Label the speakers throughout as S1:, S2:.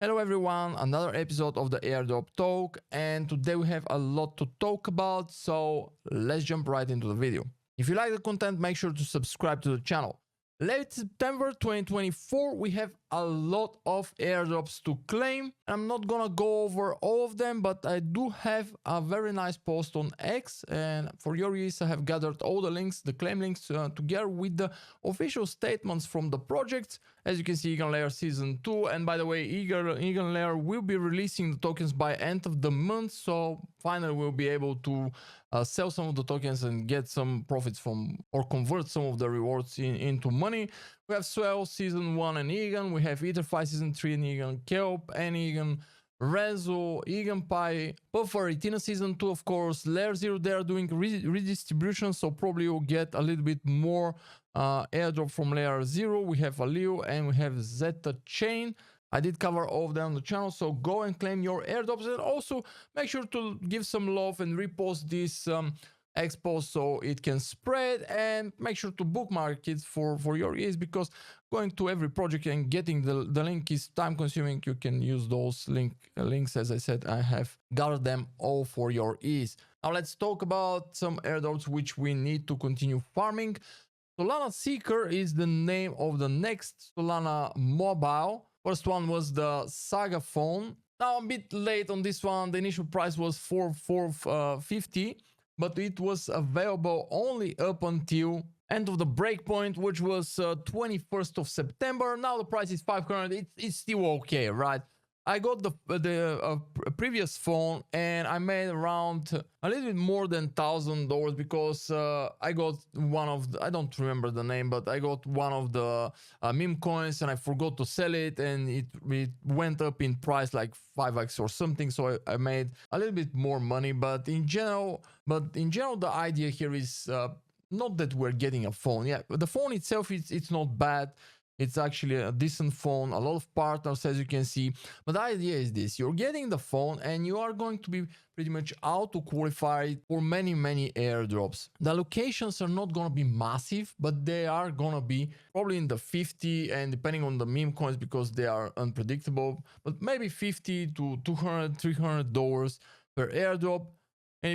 S1: Hello everyone, another episode of the Airdrop Talk, and today we have a lot to talk about, so let's jump right into the video. If you like the content, make sure to subscribe to the channel. Late September 2024, we have a lot of airdrops to claim. I'm not gonna go over all of them, but I do have a very nice post on X, and for your use I have gathered all the links, the claim links, together with the official statements from the projects. As you can see, Eagle Layer Season 2, and by the way, Eagle Layer will be releasing the tokens by end of the month, so finally we'll be able to sell some of the tokens and get some profits from, or convert some of the rewards into money. We have Swell Season 1 and Egan, we have Etherfi Season 3 and Egan, Kelp and Egan, Renzo, Egan Pi, Puffer, Retina Season 2, of course, Layer 0, they are doing redistribution, so probably you'll get a little bit more airdrop from Layer 0. We have Aleo and we have Zeta Chain. I did cover all of them on the channel, so go and claim your airdrops, and also make sure to give some love and repost this expo so it can spread, and make sure to bookmark it for your ease, because going to every project and getting the link is time consuming. You can use those links. As I said, I have gathered them all for your ease. Now let's talk about some airdrops which we need to continue farming. Solana Seeker is the name of the next Solana Mobile. First one was the Saga phone. Now I'm a bit late on this one. The initial price was $450, but it was available only up until end of the breakpoint, which was 21st of September. Now the price is 500. It's still okay, right? I got the previous phone and I made around a little bit more than $1,000 because I got one of the, I don't remember the name, but I got one of the meme coins and I forgot to sell it, and it went up in price like 5x or something, so I made a little bit more money. But in general, the idea here is not that we're getting a phone. Yeah, the phone itself, it's not bad. It's actually a decent phone, a lot of partners, as you can see. But the idea is this: you're getting the phone and you are going to be pretty much out to qualify for many airdrops. The locations are not going to be massive, but they are going to be probably in the 50, and depending on the meme coins, because they are unpredictable, but maybe $50 to $200, $300 per airdrop. And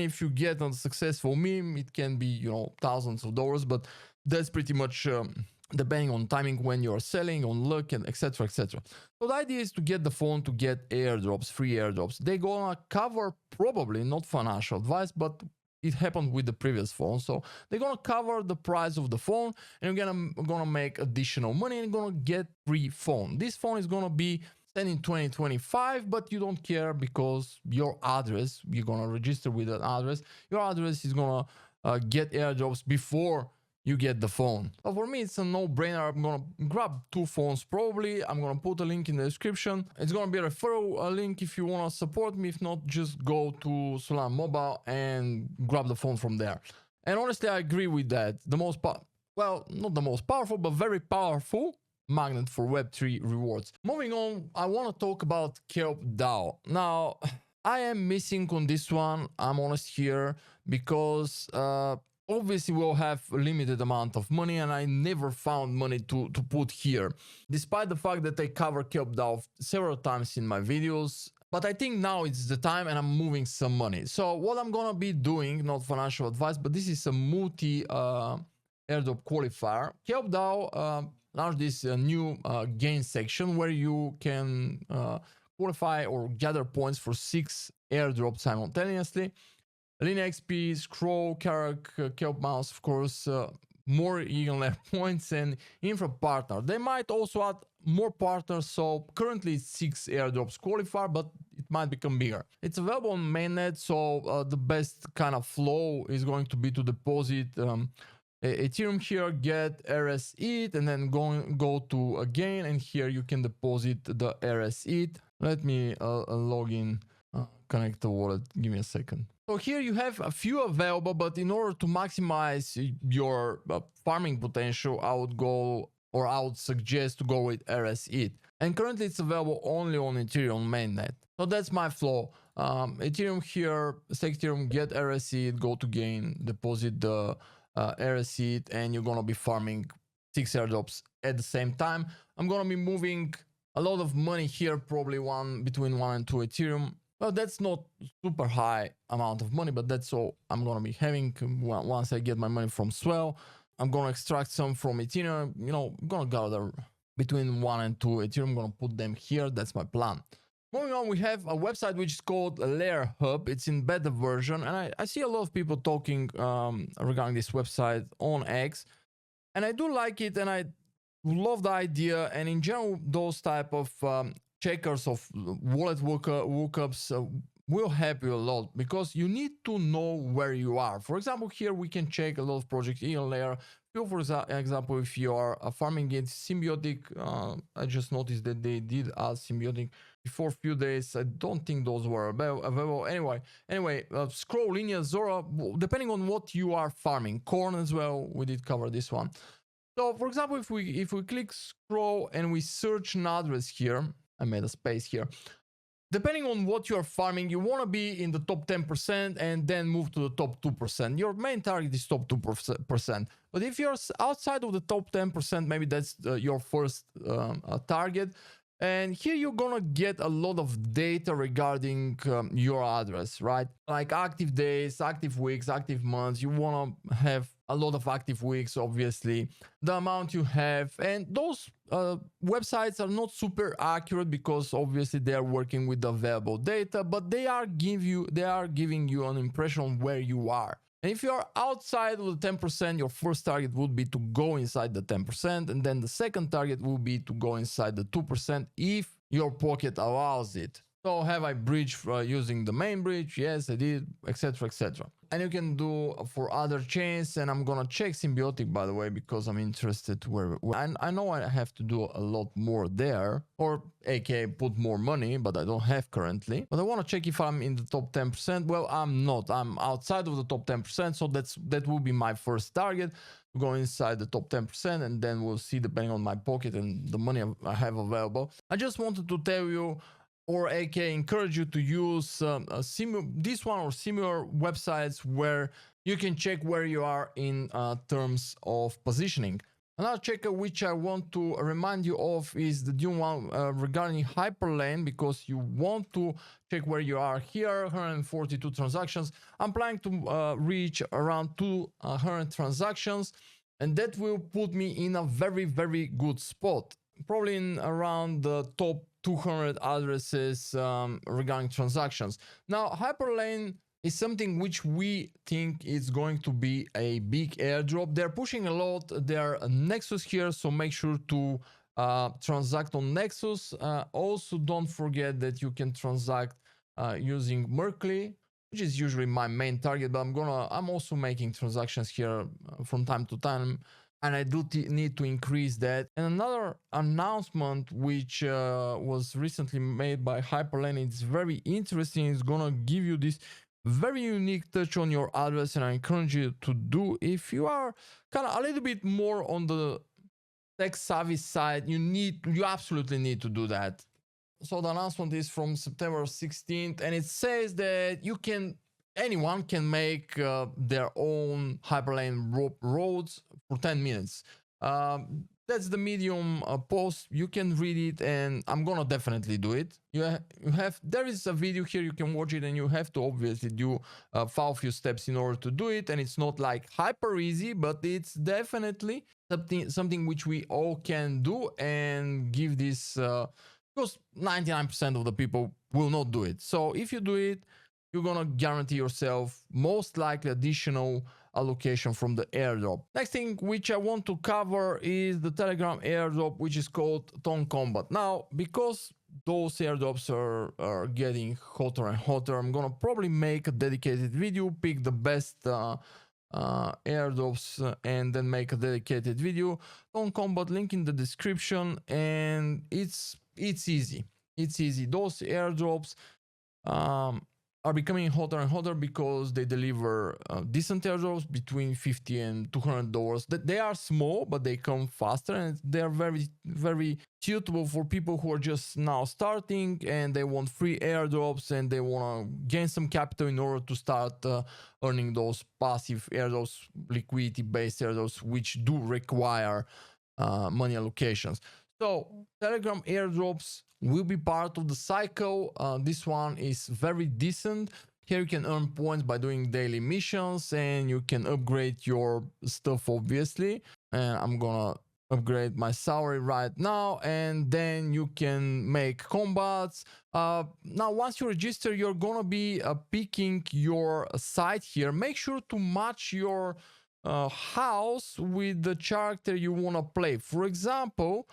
S1: if you get a successful meme, it can be, you know, thousands of dollars, but that's pretty much depending on timing, when you're selling, on luck, and etc. etc. So the idea is to get the phone to get airdrops, free airdrops. They're gonna cover, probably not financial advice, but it happened with the previous phone. So they're gonna cover the price of the phone, and you're gonna make additional money and gonna get free phone. This phone is gonna be sent in 2025, but you don't care because your address, you're gonna register with an address. Your address is gonna get airdrops before you get the phone. So for me, it's a no-brainer. I'm gonna grab two phones probably. I'm gonna put a link in the description. It's gonna be a referral link if you wanna support me. If not, just go to Solana Mobile and grab the phone from there. And honestly, I agree with that. The most well, not the most powerful, but very powerful magnet for Web3 rewards. Moving on, I want to talk about Kelp Dao. Now, I am missing on this one, I'm honest here, because obviously we'll have a limited amount of money, and I never found money to put here, despite the fact that I cover Kelp Dao several times in my videos. But I think now it's the time, and I'm moving some money. So what I'm gonna be doing, not financial advice, but this is a multi airdrop qualifier. Kelp Dao launched this new gain section where you can qualify or gather points for 6 airdrops simultaneously. Linea XP, Scroll, Karak, Kelp Mouse, of course, more Eagle Layer points, and Infra Partner. They might also add more partners, so currently it's 6 airdrops qualifier, but it might become bigger. It's available on mainnet, so the best kind of flow is going to be to deposit Ethereum here, get RS ETH, and then go to a gain, and here you can deposit the RS ETH. Let me log in, connect the wallet. Give me a second. So here you have a few available, but in order to maximize your farming potential, I would suggest to go with RS ETH. And currently it's available only on Ethereum mainnet. So that's my flow. Ethereum here, stake Ethereum, get RS ETH, go to gain, deposit the RS ETH, and you're gonna be farming 6 airdrops at the same time. I'm gonna be moving a lot of money here, probably between 1 and 2 Ethereum. Well, that's not super high amount of money, but that's all I'm gonna be having once I get my money from Swell. I'm gonna extract some from Ethereum. You know, I'm gonna gather between 1 and 2 Ethereum. I'm gonna put them here. That's my plan. Moving on, we have a website which is called Layer Hub. It's in beta version, and I see a lot of people talking regarding this website on X, and I do like it, and I love the idea. And in general, those type of checkers of wallet lookups will help you a lot, because you need to know where you are. For example, here we can check a lot of projects in Layer. For example, if you are farming it Symbiotic, I just noticed that they did add Symbiotic before a few days. I don't think those were available. Anyway, Scroll, Linear, Zora, depending on what you are farming. Corn as well, we did cover this one. So for example, if we click Scroll and we search an address here, I made a space here. Depending on what you're farming, you want to be in the top 10% and then move to the top 2%. Your main target is top 2%. But if you're outside of the top 10%, maybe that's your first target. And here you're gonna get a lot of data regarding your address, right? Like active days, active weeks, active months. You wanna have a lot of active weeks, obviously. The amount you have, and those websites are not super accurate because obviously they are working with the available data, but they are giving you an impression on where you are. And if you are outside of the 10%, your first target would be to go inside the 10%, and then the second target will be to go inside the 2% if your pocket allows it. So have I bridged using the main bridge? Yes, I did, etc, etc. And you can do for other chains, and I'm gonna check Symbiotic, by the way, because I'm interested where I know I have to do a lot more there, or aka put more money, but I don't have currently. But I want to check if I'm in the top 10%. Well, I'm not. I'm outside of the top 10%, so that will be my first target. Go inside the top 10%, and then we'll see, depending on my pocket and the money I have available. I just wanted to tell you, or aka encourage you to use this one or similar websites where you can check where you are in terms of positioning. Another checker which I want to remind you of is the Dune one regarding Hyperlane, because you want to check where you are here. 142 transactions. I'm planning to reach around 200 transactions, and that will put me in a very, very good spot. Probably in around the top 200 addresses regarding transactions. Now, Hyperlane is something which we think is going to be a big airdrop. They're pushing a lot their Nexus here, so make sure to transact on Nexus. Also, don't forget that you can transact using Merkley, which is usually my main target, but I'm also making transactions here from time to time, and I do need to increase that. And another announcement which was recently made by Hyperlane, it's very interesting. It's gonna give you this very unique touch on your address, and I encourage you to do. If you are kind of a little bit more on the tech savvy side, you absolutely need to do that. So the announcement is from September 16th, and it says that anyone can make their own Hyperlane roads for 10 minutes. That's the Medium post. You can read it, and I'm gonna definitely do it. There is a video here, you can watch it, and you have to obviously follow a few steps in order to do it. And it's not like hyper easy, but it's definitely something which we all can do and give this, because 99% of the people will not do it. So if you do it, you're gonna guarantee yourself most likely additional allocation from the airdrop. Next thing which I want to cover is the Telegram airdrop, which is called Tone Combat. Now, because those airdrops are getting hotter and hotter, I'm gonna probably make a dedicated video, pick the best airdrops, and then make a dedicated video. Tone Combat, link in the description, and it's easy. It's easy. Those airdrops are becoming hotter and hotter because they deliver decent airdrops between $50 and $200. They are small, but they come faster, and they are very, very suitable for people who are just now starting and they want free airdrops and they want to gain some capital in order to start earning those passive airdrops, liquidity-based airdrops, which do require money allocations. So Telegram airdrops will be part of the cycle. This one is very decent. Here you can earn points by doing daily missions, and you can upgrade your stuff, obviously. And I'm gonna upgrade my salary right now, and then you can make combats. Now once you register, you're gonna be picking your site here. Make sure to match your house with the character you want to play. For example,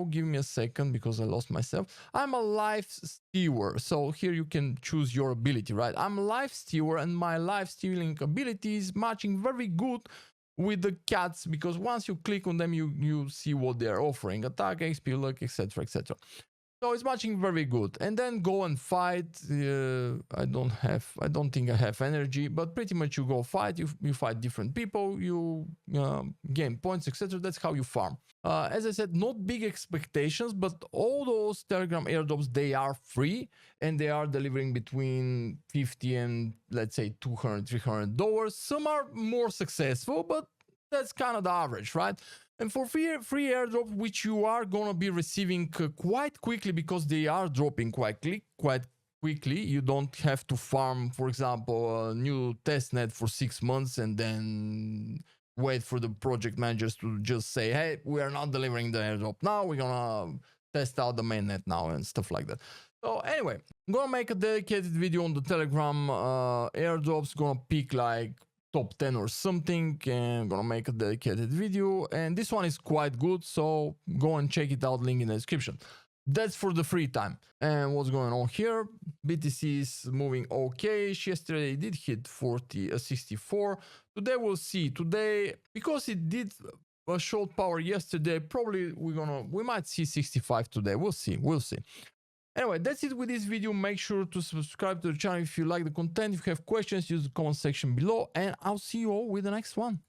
S1: give me a second because I lost myself. I'm a life stealer, so here you can choose your ability, right? I'm a life stealer, and my life stealing ability is matching very good with the cats, because once you click on them, you see what they're offering: attack, XP, luck, etc, etc. So it's matching very good. And then go and fight. I don't think I have energy, but pretty much you go fight. You fight different people. You gain points, etc. That's how you farm. As I said, not big expectations, but all those Telegram airdrops, they are free, and they are delivering between $50 and let's say $200, $300. Some are more successful, but that's kind of the average, right? And for free airdrops, which you are going to be receiving quite quickly, because they are dropping quite quickly. You don't have to farm, for example, a new testnet for 6 months and then wait for the project managers to just say, hey, we are not delivering the airdrop now, we're gonna test out the mainnet now and stuff like that. So anyway, I'm gonna make a dedicated video on the Telegram airdrops, gonna pick like top 10 or something, and I'm gonna make a dedicated video, and this one is quite good, so go and check it out, link in the description. That's for the free time. And what's going on here? BTC is moving okay. Yesterday it did hit 64. Today we'll see. Today, because it did a short power yesterday, probably we might see 65 today. We'll see. Anyway, that's it with this video. Make sure to subscribe to the channel if you like the content. If you have questions, use the comment section below, and I'll see you all with the next one.